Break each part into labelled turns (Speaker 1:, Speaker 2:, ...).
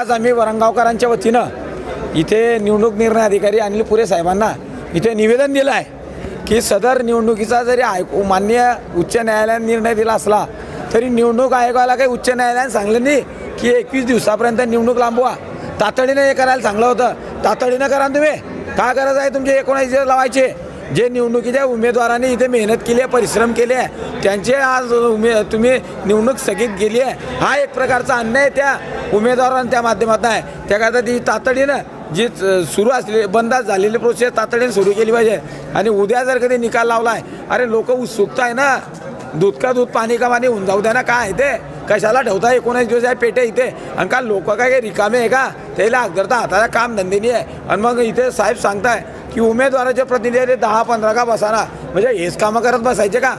Speaker 1: आज आम्ही वरंगावकरांच्या वतीनं इथे निवडणूक निर्णय अधिकारी अनिल पुरे साहेबांना इथे निवेदन दिलं आहे की सदर निवडणुकीचा जरी मान्य उच्च न्यायालयाने निर्णय दिला असला तरी निवडणूक आयोगाला काही उच्च न्यायालयाने सांगलं नाही की 21 दिवसापर्यंत निवडणूक लांबवा. तातडीनं हे करायला सांगलं होतं. तातडीनं करा तुम्ही. काय गरज आहे तुमचे 19 दिवस लावायचे? जे निवडणुकीच्या उमेदवारांनी इथे मेहनत केली आहे, परिश्रम केले आहे, त्यांचे आज तुम्ही निवडणूक स्थगित केली आहे. हा एक प्रकारचा अन्याय त्या उमेदवारांच्या त्या माध्यमातून आहे. त्याकरता ती तातडीनं जी सुरू असलेली बंद झालेली प्रोसेस तातडीने सुरू केली पाहिजे. आणि उद्या जर कधी निकाल लावला आहे, अरे लोक उत्सुकता आहे ना, दूध का दूध पाणी का पाणी होऊन जाऊ द्या ना. काय आहे ते कशाला ठेवता 19 दिवस आहे पेटे इथे? आणि का लोक काय रिकामे आहे का? त्याला अगदरता हाताला काम धंदेनी आहे. आणि मग इथे साहेब सांगताय की उमेदवाराचे प्रतिनिधी 10-15 का बसाना, म्हणजे हेच कामं करत बसायचे का?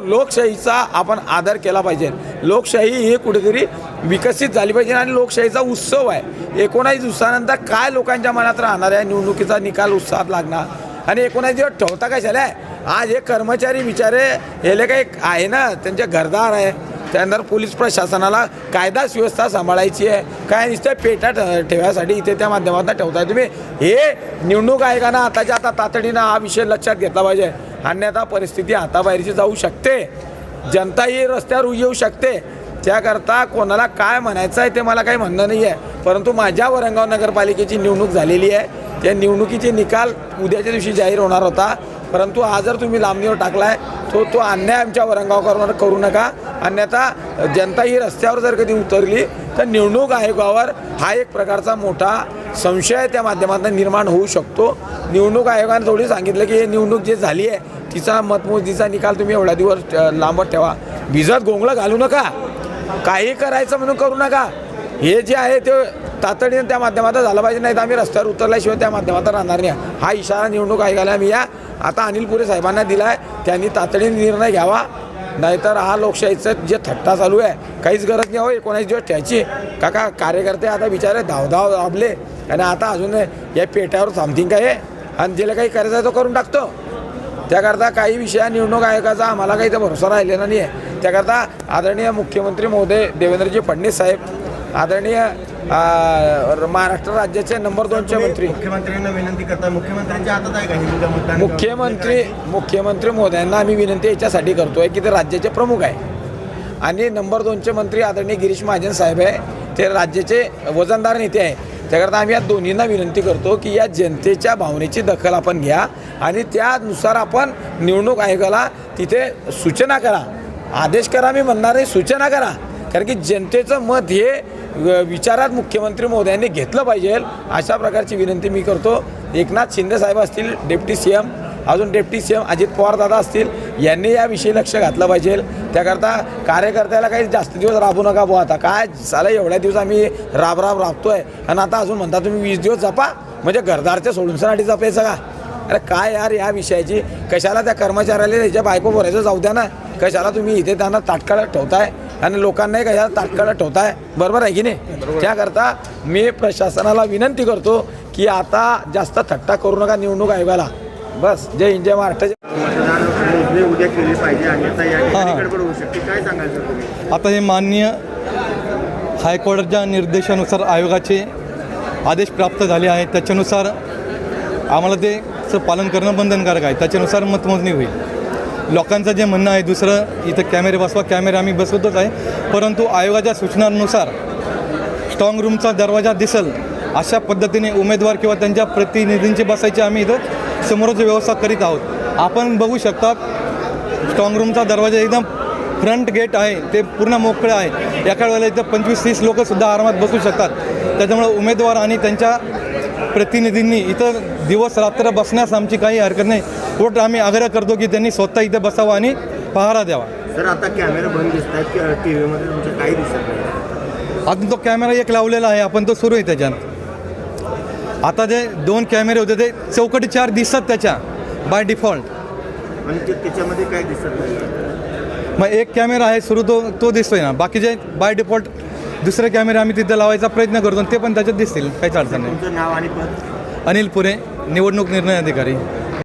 Speaker 1: लोकशाहीचा आपण आदर केला पाहिजे. लोकशाही ही कुठेतरी विकसित झाली पाहिजे आणि लोकशाहीचा उत्सव आहे. 19 दिवसानंतर काय लोकांच्या मनात राहणार आहे? निवडणुकीचा निकाल उत्साहात लागणार आणि 19 दिवस ठेवता कशाला आहे? आज हे कर्मचारी बिचारे हे काही आहे ना, त्यांचे घरदार आहे. त्यानंतर पोलीस प्रशासनाला कायदा व्यवस्था सांभाळायची आहे. काय नुसत्या पेटा ठेवायसाठी इथे त्या माध्यमातून ठेवताय तुम्ही? हे निवडणूक आयोगानं आताच्या आता तातडीनं हा विषय लक्षात घेतला पाहिजे. अन्यथा परिस्थिती हाताबाहेरची जाऊ शकते. जनताही रस्त्यावर येऊ शकते. त्याकरता कोणाला काय म्हणायचं आहे ते मला काही म्हणणं नाही आहे. परंतु माझ्या वरंगाव नगरपालिकेची निवडणूक झालेली आहे. त्या निवडणुकीचे निकाल उद्याच्या दिवशी जाहीर होणार होता. परंतु आज जर तुम्ही लांबणीवर टाकला आहे तो अन्याय आमच्या वरंगावकरांवर करू नका. अन्यथा जनता ही रस्त्यावर जर कधी उतरली तर निवडणूक आयोगावर हा एक प्रकारचा मोठा संशय त्या माध्यमातून निर्माण होऊ शकतो. निवडणूक आयोगाने थोडी सांगितलं की हे निवडणूक जे झाली आहे तिचा मतमोजणीचा निकाल तुम्ही एवढ्या दिवस लांबत ठेवा. भिजत गोंगळं घालू नका. काही करायचं म्हणून करू नका. हे जे आहे ते तातडीने त्या माध्यमातून झालं पाहिजे. नाही तर आम्ही रस्त्यावर उतरल्याशिवाय त्या माध्यमातून राहणार नाही. हा इशारा निवडणूक आयोगाला मी या आता अनिल पुरे साहेबांना दिला आहे. त्यांनी तातडीने निर्णय घ्यावा. नाहीतर हा लोकशाहीचं जे थट्टा चालू आहे काहीच गरज नाही हो 19 दिवस ठेवायची. काका कार्यकर्ते आता बिचारे धावधाव दाबले आणि आता अजून या पेट्यावर थांबतील का हे? आणि ज्याला काही करायचं आहे तो करून टाकतो. त्याकरता काही विषया निवडणूक आयोगाचा आम्हाला काही तर भरोसा राहिलेला नाही आहे. त्याकरता आदरणीय मुख्यमंत्री महोदय देवेंद्रजी फडणवीस साहेब, आदरणीय महाराष्ट्र राज्याचे नंबर 2चे मंत्री,
Speaker 2: मुख्यमंत्र्यांना विनंती करता. मुख्यमंत्र्यांच्या हातात आहे का हिंदू मतदान?
Speaker 1: मुख्यमंत्री महोदयांना आम्ही विनंती याच्यासाठी करतोय की ते राज्याचे प्रमुख आहे आणि नंबर 2चे मंत्री आदरणीय गिरीश महाजन साहेब आहे, ते राज्याचे वजनदार नेते आहे. त्याकरता आम्ही या दोन्हींना विनंती करतो की या जनतेच्या भावनेची दखल आपण घ्या आणि त्यानुसार आपण निवडणूक आयोगाला तिथे सूचना करा. आदेश करा मी म्हणणार नाही, सूचना करा. कारण की जनतेचं मत हे विचारात मुख्यमंत्री महोदयांनी घेतलं पाहिजे. अशा प्रकारची विनंती मी करतो. एकनाथ शिंदे साहेब असतील डेप्टी CM, अजून डेप्टी CM अजित पवार दादा असतील, यांनी याविषयी लक्ष घातलं पाहिजे. त्याकरता कार्यकर्त्याला काही जास्त दिवस राबू नका बुवा. आता काय झालं एवढ्या दिवस आम्ही राबतोय आणि आता अजून म्हणता तुम्ही 20 दिवस जपा, म्हणजे घरदारच्या सोडूनसाठी जपायचं का? अरे काय यार या विषयाची कशाला त्या कर्मचाऱ्याला त्याच्या बायको बोलायचं जाऊ द्या ना. कशाला तुम्ही इथे त्यांना ताटकाळात ठेवताय आणि लोकांनाही कशाला ताटकाळात ठेवताय? बरोबर आहे की नाही? त्याकरता मी प्रशासनाला विनंती करतो की आता जास्त थट्टा करू नका निवडणूक आयोगाला. बस. जय हिंद, जय महाराष्ट्र.
Speaker 2: मतदान मोजणी उद्या केली पाहिजे अन्यथा या ठिकाणी गडबड होऊ शकते. काय सांगाल सर तुम्ही?
Speaker 3: आता हे माननीय हायकोर्टाच्या निर्देशानुसार आयोगाचे आदेश प्राप्त झाले आहेत. त्याच्यानुसार आम्हाला ते पालन करणं बंधनकारक आहे. त्याच्यानुसार मतमोजणी होईल. लोकांचं जे म्हणणं आहे दुसरं इथं कॅमेरे बसवा, कॅमेरे आम्ही बसवतच आहे, परंतु आयोगाच्या सूचनांनुसार स्ट्रॉंग रूमचा दरवाजा दिसेल अशा पद्धतीने उमेदवार किंवा त्यांच्या प्रतिनिधींची बसायची आम्ही इथं समोरची व्यवस्था करीत आहोत. आपण बघू शकता स्ट्रॉंग रूमचा दरवाजा एकदम फ्रंट गेट आहे ते पूर्ण मोकळं आहे. एका वेळेला इथं 25-30 लोकंसुद्धा आरामात बसू शकतात. त्याच्यामुळे उमेदवार आणि त्यांच्या प्रतिनिधींनी इथं दिवस रात्र बसण्यास आमची काही हरकत नाही. उलट आम्ही आग्रह करतो की त्यांनी स्वतः इथं बसावं आणि पहारा द्यावा.
Speaker 2: सर आता कॅमेरा बंद दिसत आहेत की TV-मध्ये तुमचं काही दिसत नाही?
Speaker 3: अजून तो कॅमेरा एक लावलेला आहे, आपण तो सुरू आहे त्याच्यात. आता जे 2 कॅमेरे होते ते चौकटी 4 दिसतात त्याच्या बाय डिफॉल्ट.
Speaker 2: आणि त्याच्यामध्ये काय दिसत नाही?
Speaker 3: मग एक कॅमेरा आहे सुरू, तो दिसतोय ना. बाकीचे बाय डिफॉल्ट दुसरे कॅमेरे आम्ही तिथे लावायचा प्रयत्न करतो, ते पण त्याच्यात दिसतील. काहीच अडचण नाही.
Speaker 2: तुमचं नाव आणि पद?
Speaker 3: अनिल पुरे, निवडणूक निर्णय अधिकारी.